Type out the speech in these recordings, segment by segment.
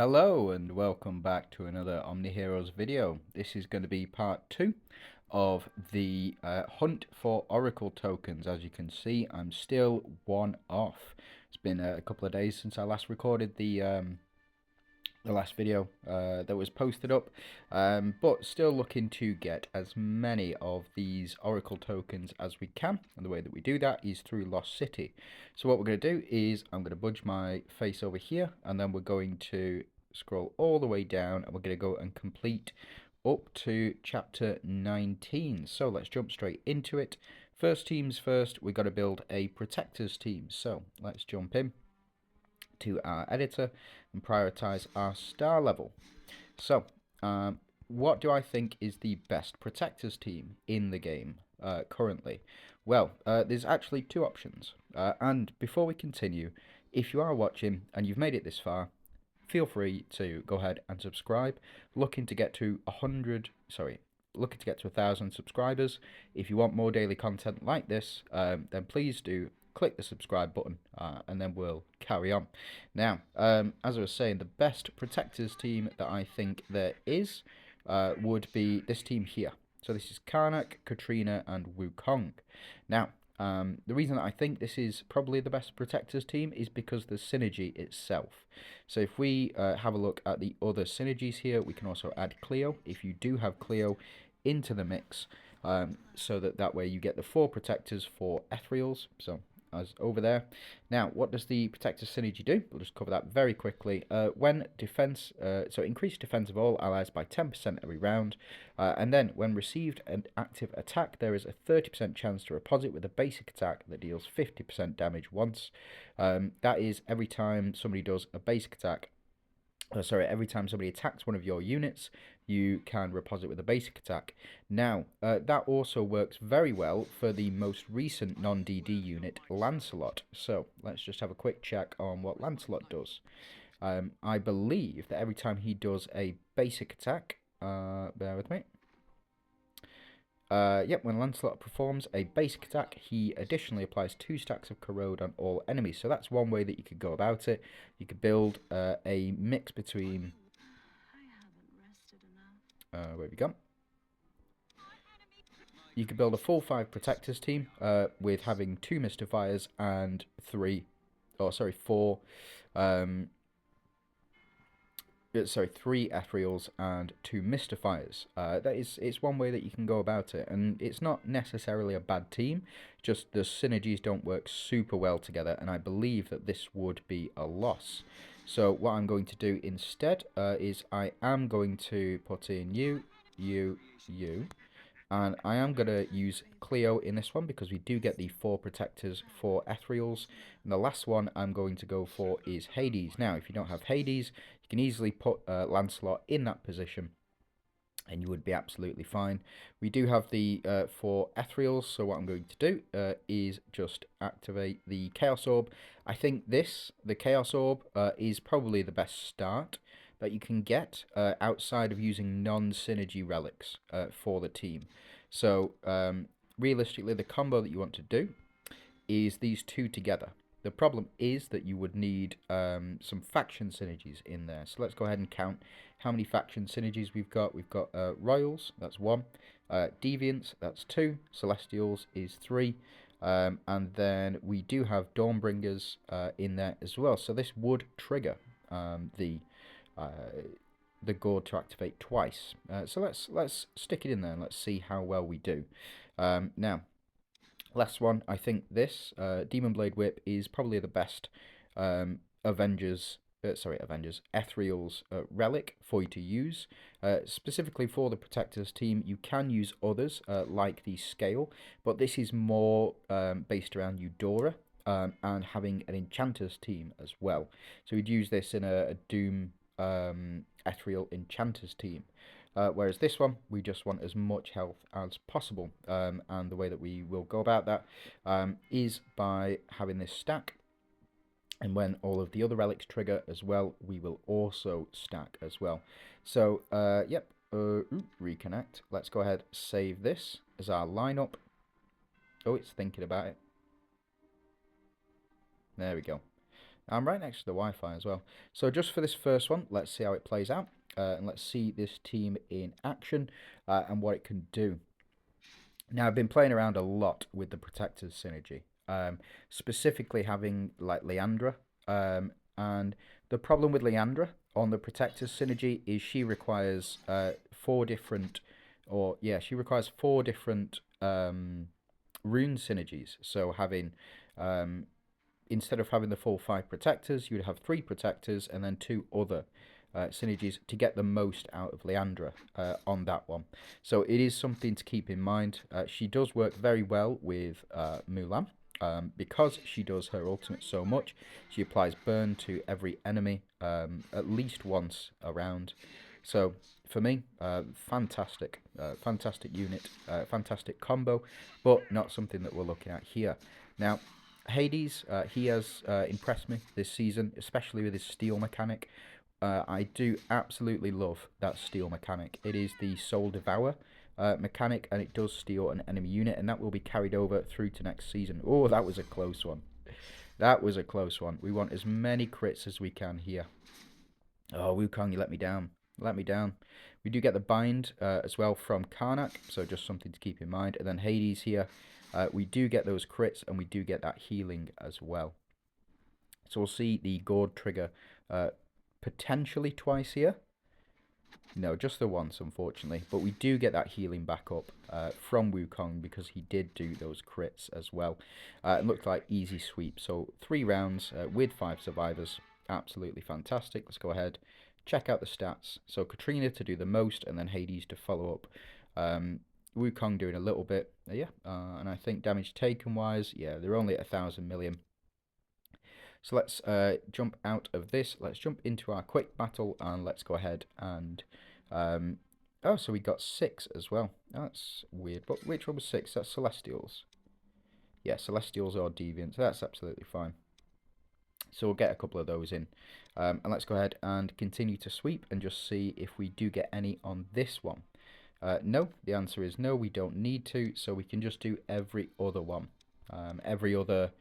Hello and welcome back to another OmniHeroes video. This is going to be part 2 of the hunt for Oracle tokens. As you can see, I'm still one off. It's been a couple of days since I last recorded the last video that was posted up, but still looking to get as many of these Oracle tokens as we can, and the way that we do that is through Lost City. So what we're going to do is I'm going to budge my face over here, and then we're going to scroll all the way down, and we're going to go and complete up to chapter 19. So let's jump straight into it. First teams first, we've got to build a protectors team, so let's jump in to our editor and prioritize our star level. So what do I think is the best protectors team in the game currently? Well, there's actually two options, and before we continue, if you are watching and you've made it this far, feel free to go ahead and subscribe. Looking to get to 1,000 subscribers. If you want more daily content like this, then please do click the subscribe button, and then we'll carry on. Now, as I was saying, the best protectors team that I think there is would be this team here. So this is Karnak, Katrina, and Wukong. Now, the reason that I think this is probably the best protectors team is because the synergy itself. So if we have a look at the other synergies here, we can also add Cleo. If you do have Cleo into the mix, so that way you get the 4 protectors for ethereals. So as over there. Now, what does the protector synergy do? We'll just cover that very quickly. When defense, so increase defense of all allies by 10% every round, and then when received an active attack, there is a 30% chance to repose it with a basic attack that deals 50% damage once. That is every time somebody does a basic attack. Every time somebody attacks one of your units, you can repose it with a basic attack. Now, that also works very well for the most recent non-DD unit, Lancelot. So, let's just have a quick check on what Lancelot does. I believe that every time he does a basic attack, bear with me. Yep, when Lancelot performs a basic attack, he additionally applies 2 stacks of corrode on all enemies. So that's one way that you could go about it. You could build a mix between... where have we gone? You could build a full 5 protectors team with having 2 mystifiers and 4... 3 ethereals and 2 mystifiers. It's one way that you can go about it, and it's not necessarily a bad team, just the synergies don't work super well together, and I believe that this would be a loss. So what I'm going to do instead is I am going to put in you, and I am going to use Cleo in this one because we do get the 4 protectors for ethereals. And the last one I'm going to go for is Hades. Now, if you don't have Hades, you can easily put Lancelot in that position and you would be absolutely fine. We do have the 4 ethereals, so what I'm going to do is just activate the Chaos Orb. I think the Chaos Orb is probably the best start that you can get outside of using non-synergy relics for the team. So realistically, the combo that you want to do is these 2 together. The problem is that you would need some faction synergies in there. So let's go ahead and count how many faction synergies we've got. We've got Royals, that's 1. Deviants, that's 2. Celestials is 3. And then we do have Dawnbringers in there as well. So this would trigger the gourd to activate twice. So let's stick it in there and let's see how well we do. Now, last one, I think this Demon Blade Whip is probably the best Ethereal's relic for you to use. Specifically for the Protectors team, you can use others like the Scale, but this is more based around Eudora and having an Enchanters team as well. So we'd use this in a Doom Ethereal Enchanters team. Whereas this one, we just want as much health as possible. And the way that we will go about that is by having this stack. And when all of the other relics trigger as well, we will also stack as well. So, reconnect. Let's go ahead, save this as our lineup. Oh, it's thinking about it. There we go. I'm right next to the Wi-Fi as well. So just for this first one, let's see how it plays out. And let's see this team in action and what it can do. Now, I've been playing around a lot with the Protectors synergy, specifically having like Leandra. And the problem with Leandra on the Protectors synergy is she requires four different, or yeah, she requires four different rune synergies. So having instead of having the full 5 protectors, you'd have 3 protectors and then 2 other synergies to get the most out of Leandra on that one. So it is something to keep in mind. She does work very well with Mulan. Because she does her ultimate so much, she applies burn to every enemy at least once around. So for me, fantastic, fantastic unit, fantastic combo, but not something that we're looking at here. Now, Hades, he has impressed me this season, especially with his steel mechanic. I do absolutely love that steel mechanic. It is the Soul Devour mechanic, and it does steal an enemy unit, and that will be carried over through to next season. Oh, that was a close one. That was a close one. We want as many crits as we can here. Oh, Wukong, you let me down. Let me down. We do get the bind as well from Karnak, so just something to keep in mind. And then Hades here, we do get those crits, and we do get that healing as well. So we'll see the Gourd trigger potentially twice here. No, just the once, unfortunately. But we do get that healing back up from Wukong because he did do those crits as well. It looked like easy sweep. So 3 rounds with 5 survivors. Absolutely fantastic. Let's go ahead, check out the stats. So Katrina to do the most, and then Hades to follow up. Wukong doing a little bit. And I think damage taken wise, yeah, they're only at 1,000 million. So let's jump out of this. Let's jump into our quick battle, and let's go ahead and... oh, so we got 6 as well. That's weird. But which one was 6? That's Celestials. Yeah, Celestials or Deviants. That's absolutely fine. So we'll get a couple of those in. And let's go ahead and continue to sweep and just see if we do get any on this one. No, the answer is no, we don't need to. So we can just do every other one. Every other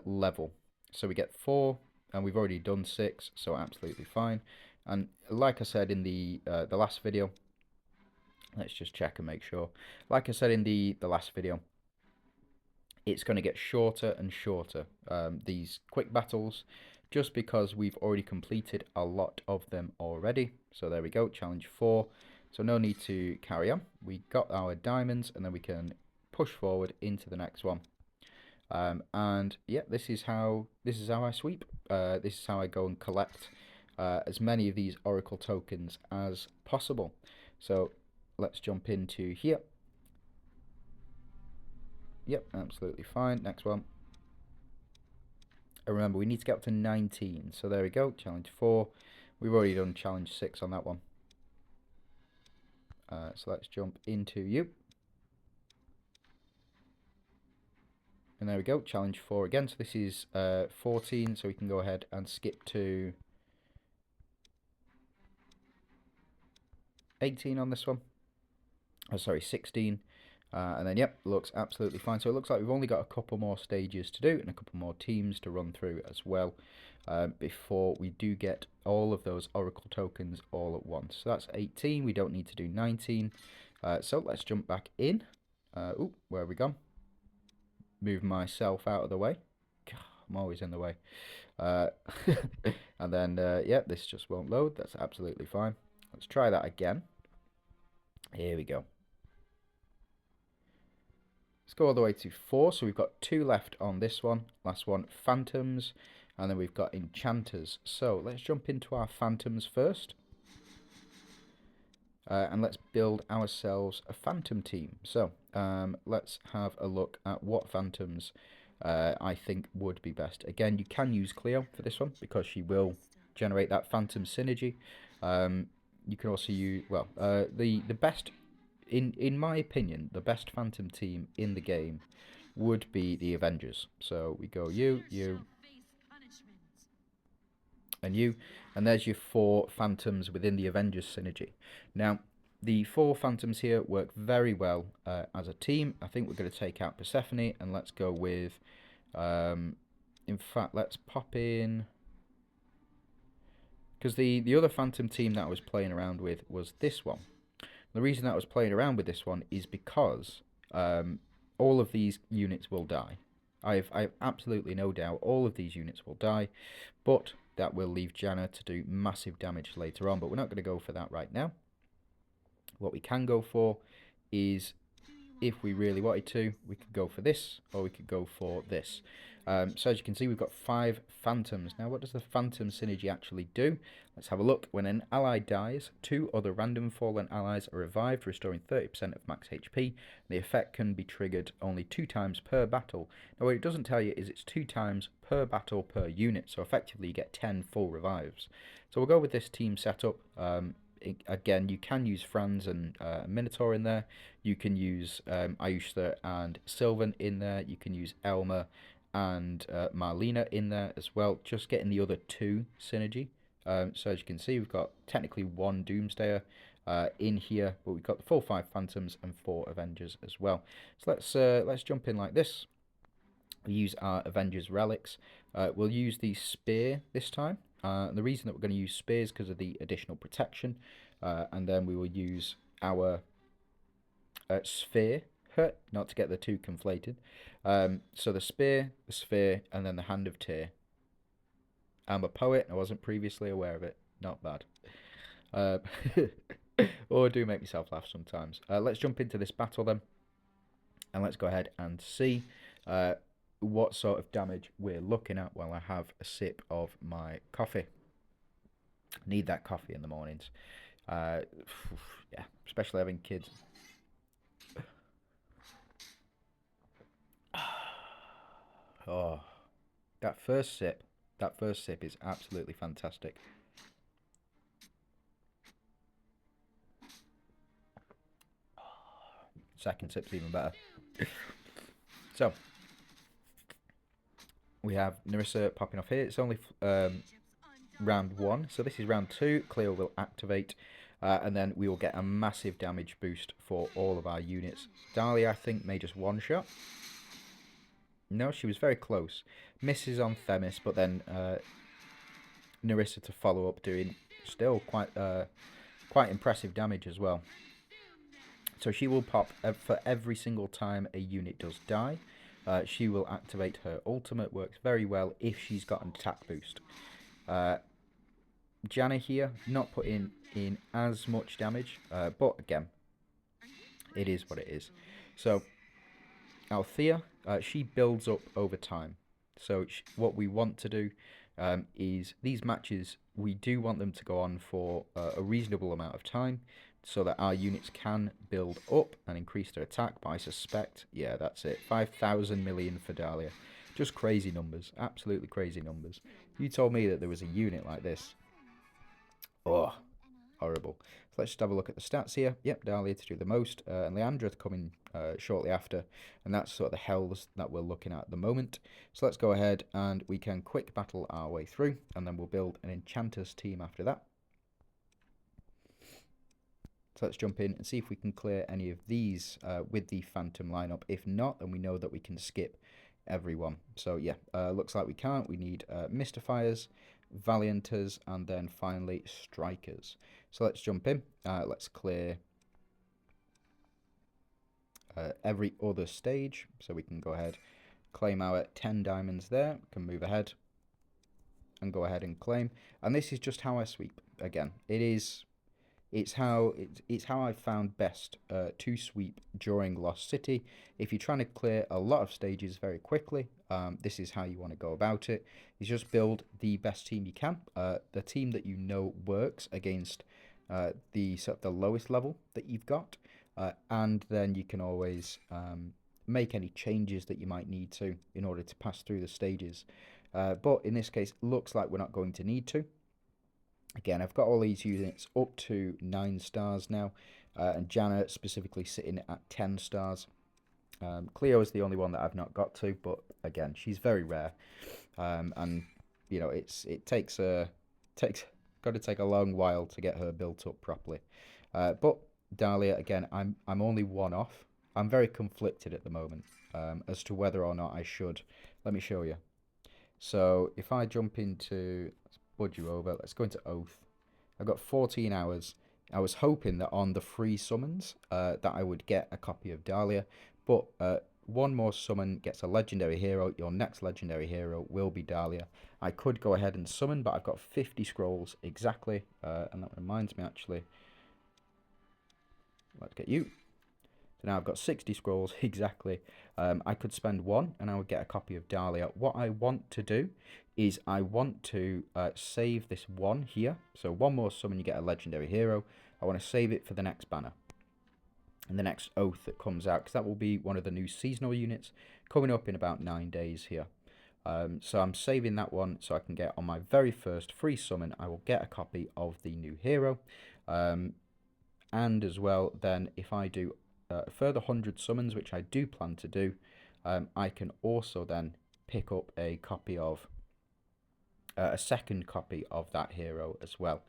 level. So we get 4, and we've already done 6, so absolutely fine. And like I said in the last video, let's just check and make sure. Like I said in the last video, it's going to get shorter and shorter, these quick battles, just because we've already completed a lot of them already. So there we go, challenge 4. So no need to carry on. We got our diamonds, and then we can push forward into the next one. And yeah, this is how I sweep. This is how I go and collect as many of these Oracle tokens as possible. So let's jump into here. Yep, absolutely fine. Next one. And remember, we need to get up to 19. So there we go, challenge 4. We've already done challenge 6 on that one. So let's jump into you. And there we go, challenge 4 again. So this is 14, so we can go ahead and skip to 18 on this one. Oh, sorry, 16. And then, yep, looks absolutely fine. So it looks like we've only got a couple more stages to do and a couple more teams to run through as well before we do get all of those Oracle tokens all at once. So that's 18. We don't need to do 19. So let's jump back in. Ooh, where have we gone? Move myself out of the way. God, I'm always in the way. And then, yeah, this just won't load. That's absolutely fine. Let's try that again. Here we go. Let's go all the way to 4. So we've got 2 left on this one. Last one, Phantoms. And then we've got Enchanters. So let's jump into our Phantoms first. And let's build ourselves a Phantom team. So let's have a look at what Phantoms I think would be best. Again, you can use Cleo for this one because she will generate that Phantom synergy. You can also use, well, the best, in my opinion, the best Phantom team in the game would be the Avengers. So we go you, and you, and there's your 4 Phantoms within the Avengers synergy. Now, the 4 Phantoms here work very well as a team. I think we're going to take out Persephone, and let's go with, in fact, let's pop in Because the other Phantom team that I was playing around with was this one. The reason that I was playing around with this one is because all of these units will die. I have absolutely no doubt all of these units will die, but that will leave Janna to do massive damage later on. But we're not going to go for that right now. What we can go for is, if we really wanted to, we could go for this, or we could go for this. So as you can see, we've got 5 Phantoms. Now, what does the Phantom synergy actually do? Let's have a look. When an ally dies, 2 other random fallen allies are revived, restoring 30% of max HP. The effect can be triggered only 2 times per battle. Now, what it doesn't tell you is it's 2 times per battle per unit, so effectively you get 10 full revives. So we'll go with this team setup. Again, you can use Franz and Minotaur in there. You can use Ayushta and Sylvan in there. You can use Elma and Marlena in there as well. Just getting the other 2 synergy. So as you can see, we've got technically 1 Doomsdayer in here, but we've got the full 5 Phantoms and 4 Avengers as well. So let's jump in like this. We use our Avengers relics. We'll use the spear this time. And the reason that we're going to use spears is because of the additional protection. And then we will use our sphere, not to get the 2 conflated. So the spear, the sphere, and then the Hand of Tyr. I'm a poet. I wasn't previously aware of it. Not bad. Or do make myself laugh sometimes. Let's jump into this battle then. And let's go ahead and see what sort of damage we're looking at while I have a sip of my coffee. Need that coffee in the mornings. Yeah, especially having kids. Oh, that first sip is absolutely fantastic. Second sip's even better. So, we have Nerissa popping off here. It's only round 1, so this is round 2. Cleo will activate, and then we will get a massive damage boost for all of our units. Dahlia, I think, may just one-shot. No, she was very close. Misses on Themis, but then Nerissa to follow up, doing still quite impressive damage as well. So she will pop for every single time a unit does die. She will activate her ultimate. Works very well if she's got an attack boost. Janna here, not putting in as much damage, but again, it is what it is. So Althea, she builds up over time. So what we want to do is these matches, we do want them to go on for a reasonable amount of time so that our units can build up and increase their attack. But I suspect, yeah, that's it. 5,000 million for Dahlia. Just crazy numbers. Absolutely crazy numbers. You told me that there was a unit like this. Oh, horrible. So let's just have a look at the stats here. Yep, Dahlia to do the most, and Leandra coming shortly after, and that's sort of the hells that we're looking at the moment. So let's go ahead and we can quick battle our way through, and then we'll build an Enchanters team after that. So let's jump in and see if we can clear any of these with the Phantom lineup. If not, then we know that we can skip everyone. So yeah, looks like we can't. We need Mystifiers, Valianters, and then finally Strikers. So let's jump in. Let's clear every other stage. So we can go ahead, claim our 10 diamonds there. We can move ahead and go ahead and claim. And this is just how I sweep. Again, it's how I've found best to sweep during Lost City. If you're trying to clear a lot of stages very quickly, this is how you want to go about it. Is just build the best team you can, the team that you know works against the lowest level that you've got, and then you can always make any changes that you might need to in order to pass through the stages. But in this case, looks like we're not going to need to. Again, I've got all these units up to 9 stars now, and Janna specifically sitting at 10 stars. Cleo is the only one that I've not got to, but again, she's very rare, and you know it takes got to take a long while to get her built up properly. But Dahlia, again, I'm only 1 off. I'm very conflicted at the moment as to whether or not I should. Let me show you. So if I jump into budge you over. Let's go into Oath. I've got 14 hours. I was hoping that on the free summons that I would get a copy of Dahlia, but one more summon gets a legendary hero. Your next legendary hero will be Dahlia. I could go ahead and summon, but I've got 50 scrolls exactly, and that reminds me actually. Let's get you. So now I've got 60 scrolls exactly. I could spend one and I would get a copy of Dahlia. What I want to do is I want to save this one here. So one more summon, you get a legendary hero. I want to save it for the next banner and the next Oath that comes out, because that will be one of the new seasonal units coming up in about 9 days here. So I'm saving that one so I can get on my very first free summon, I will get a copy of the new hero. And as well, then if I do a further 100 summons, which I do plan to do, I can also then pick up a copy of a second copy of that hero as well.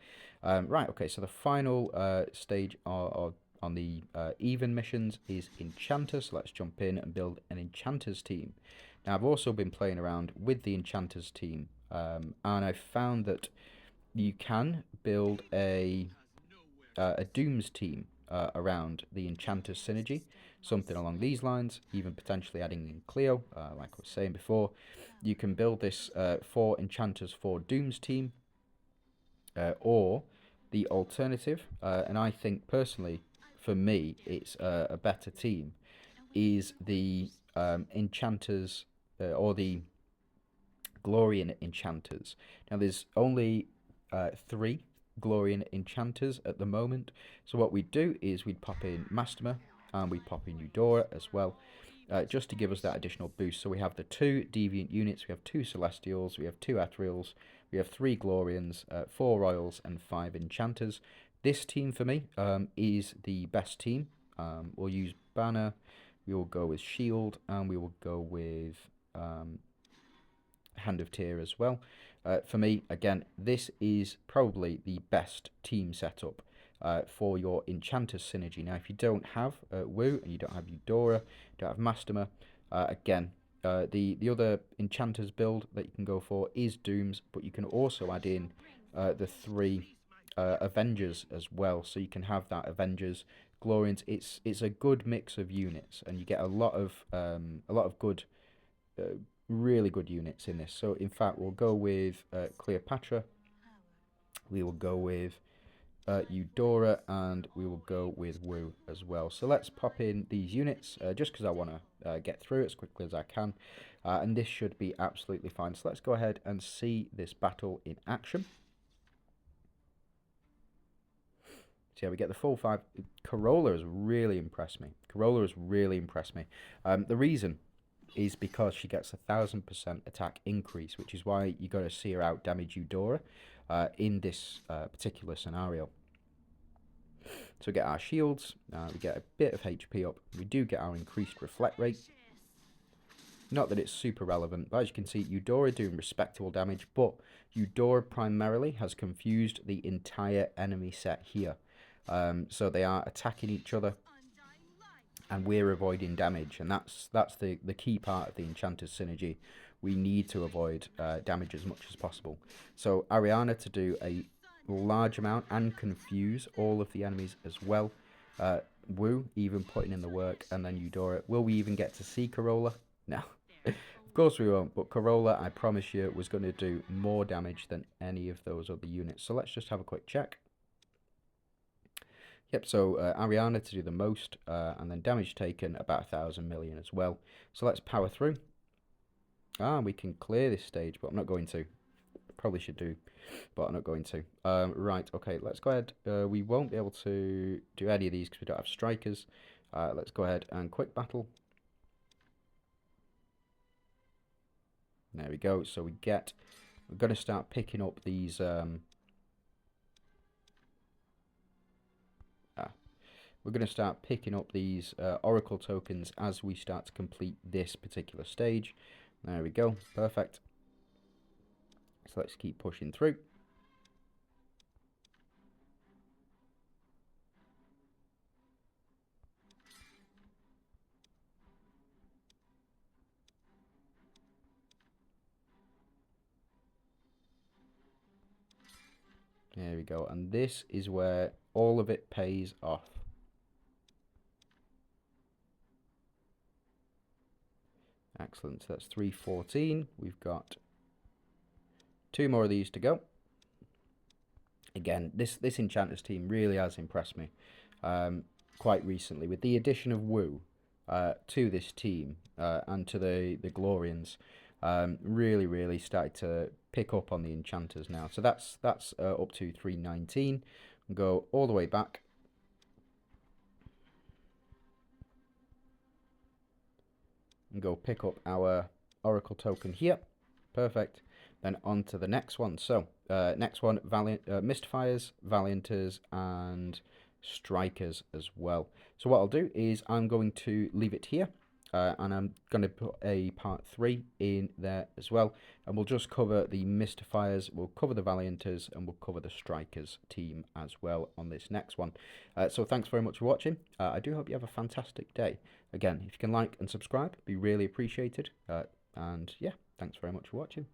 Right, okay, so the final stage on the even missions is Enchanters. So let's jump in and build an Enchanters team. Now I've also been playing around with the Enchanters team, and I've found that you can build a Dooms team around the Enchanters synergy, something along these lines, even potentially adding in Cleo, like I was saying before. You can build this 4 Enchanters 4 Dooms team, or the alternative, and I think personally, for me, it's a better team, is the Enchanters or the Glorian Enchanters. Now there's only 3 Glorian Enchanters at the moment, so what we do is we'd pop in Masterma and we pop in Eudora as well, just to give us that additional boost. So we have the 2 Deviant units, we have 2 Celestials, we have 2 Ethereals, we have 3 Glorians, 4 Royals and 5 Enchanters. This team for me is the best team. We'll use Banner, we will go with Shield, and we will go with Hand of Tyr as well. For me, again, this is probably the best team setup for your Enchanters synergy. Now, if you don't have Wu and you don't have Eudora, you don't have Masterma, again, the other Enchanters build that you can go for is Dooms, but you can also add in the 3 Avengers as well, so you can have that Avengers, Glorians. It's a good mix of units, and you get a lot of good. Really good units in this. So in fact we'll go with Cleopatra, we will go with Eudora, and we will go with Wu as well. So let's pop in these units just because I want to get through it as quickly as I can, and this should be absolutely fine. So let's go ahead and see this battle in action. So yeah, we get the full 5. Corolla has really impressed me. The reason is because she gets 1000% attack increase, which is why you got to see her out damage Eudora in this particular scenario. So we get our shields, we get a bit of HP up, we do get our increased reflect rate. Not that it's super relevant, but as you can see, Eudora doing respectable damage, but Eudora primarily has confused the entire enemy set here. So they are attacking each other, and we're avoiding damage, and that's the key part of the Enchanters synergy. We need to avoid damage as much as possible. So Ariana to do a large amount and confuse all of the enemies as well. Wu even putting in the work, and then Eudora. Will we even get to see Corolla? No. Of course we won't, but Corolla, I promise you, was going to do more damage than any of those other units. So let's just have a quick check. Yep, so Ariana to do the most, and then damage taken about 1,000 million as well. So let's power through. We can clear this stage, but I'm not going to. Probably should do, but I'm not going to. Right, okay, let's go ahead. We won't be able to do any of these because we don't have strikers. Let's go ahead and quick battle. There we go. So we're going to start picking up these. We're going to start picking up these Oracle tokens as we start to complete this particular stage. There we go. Perfect. So let's keep pushing through. There we go. And this is where all of it pays off. Excellent. So that's 314. We've got 2 more of these to go. Again, this Enchanters team really has impressed me quite recently with the addition of Wu to this team and to the Glorians. Really started to pick up on the Enchanters now. So that's up to 319. Go all the way back. And go pick up our Oracle token here. Perfect. Then on to the next one. So, next one, Mystifiers, Valianters, and Strikers as well. So what I'll do is I'm going to leave it here. And I'm going to put a part 3 in there as well. And we'll just cover the Mystifiers, we'll cover the Valianters, and we'll cover the Strikers team as well on this next one. So thanks very much for watching. I do hope you have a fantastic day. Again, if you can like and subscribe, it'd be really appreciated. And yeah, thanks very much for watching.